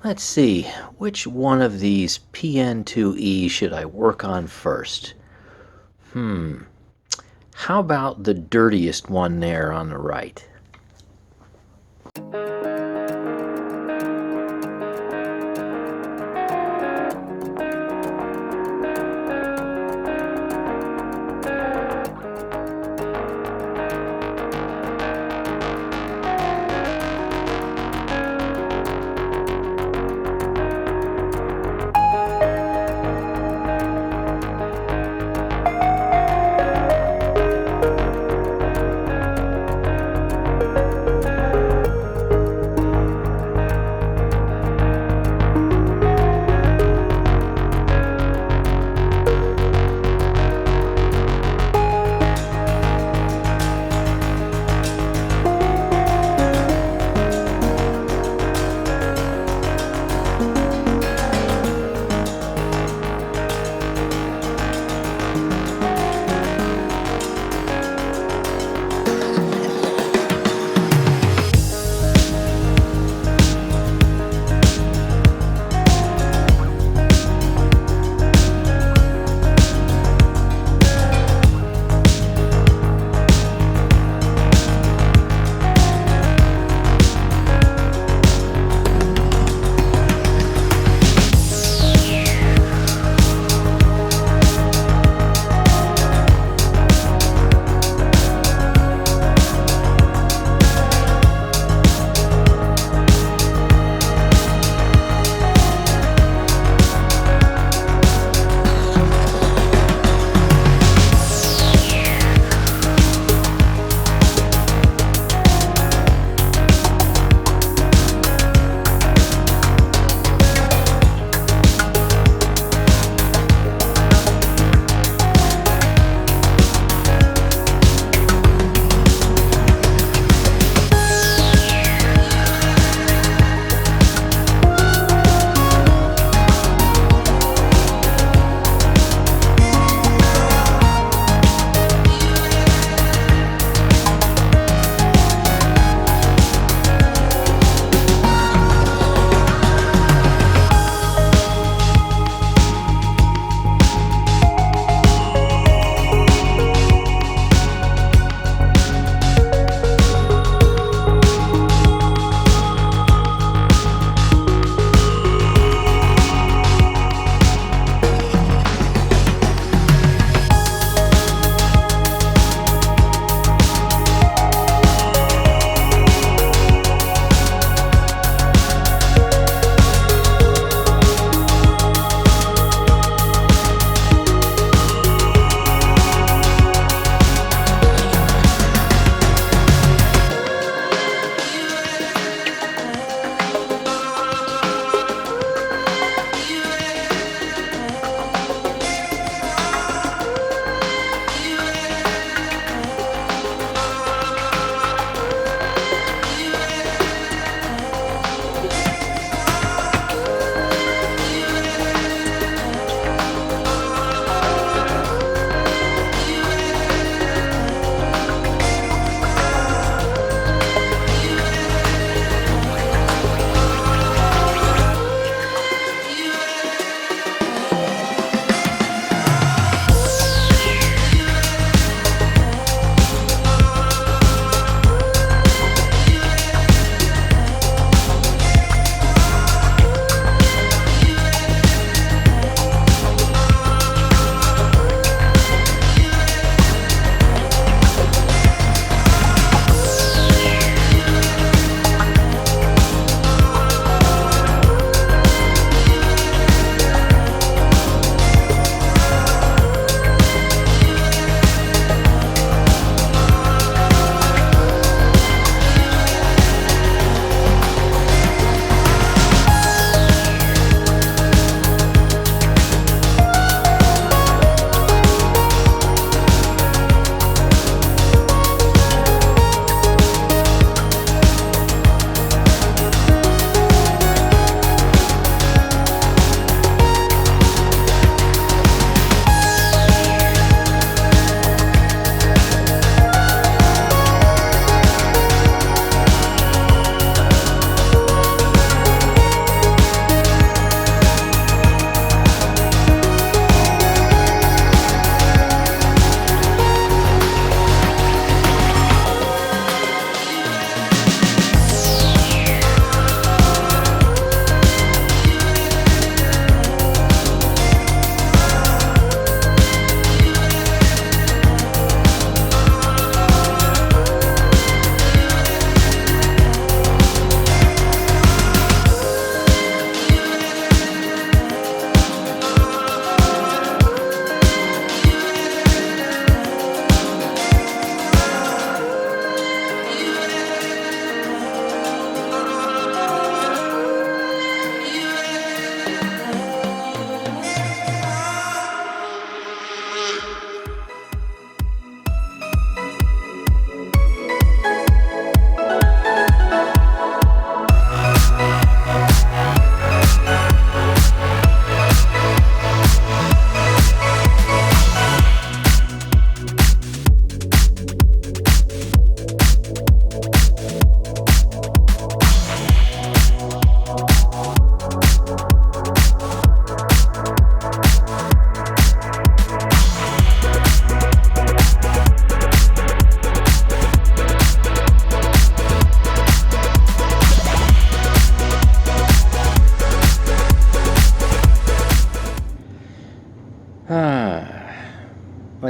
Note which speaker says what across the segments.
Speaker 1: Let's see, which one of these PN-2E should I work on first? Hmm, how about the dirtiest one there on the right?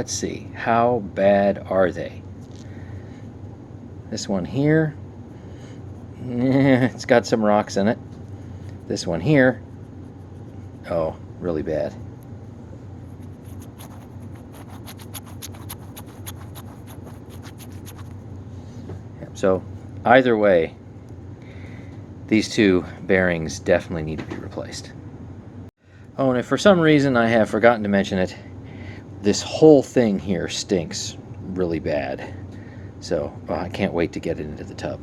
Speaker 1: let's see, how bad are they? This one here, it's got some rocks in it. This one here, oh, really bad. So either way, these two bearings definitely need to be replaced. Oh, and if for some reason I have forgotten to mention it, this whole thing here stinks really bad. So I can't wait to get it into the tub.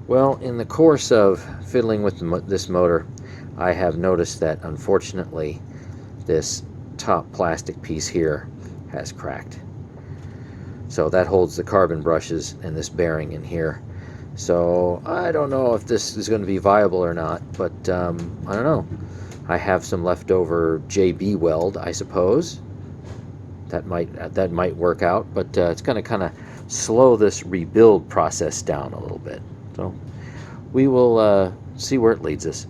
Speaker 1: Well, in the course of fiddling with this motor, I have noticed that unfortunately this top plastic piece here has cracked. So that holds the carbon brushes and this bearing in here. So I don't know if this is going to be viable or not, but I don't know. I have some leftover JB weld, I suppose. That might work out, but it's going to kind of slow this rebuild process down a little bit. So we will see where it leads us.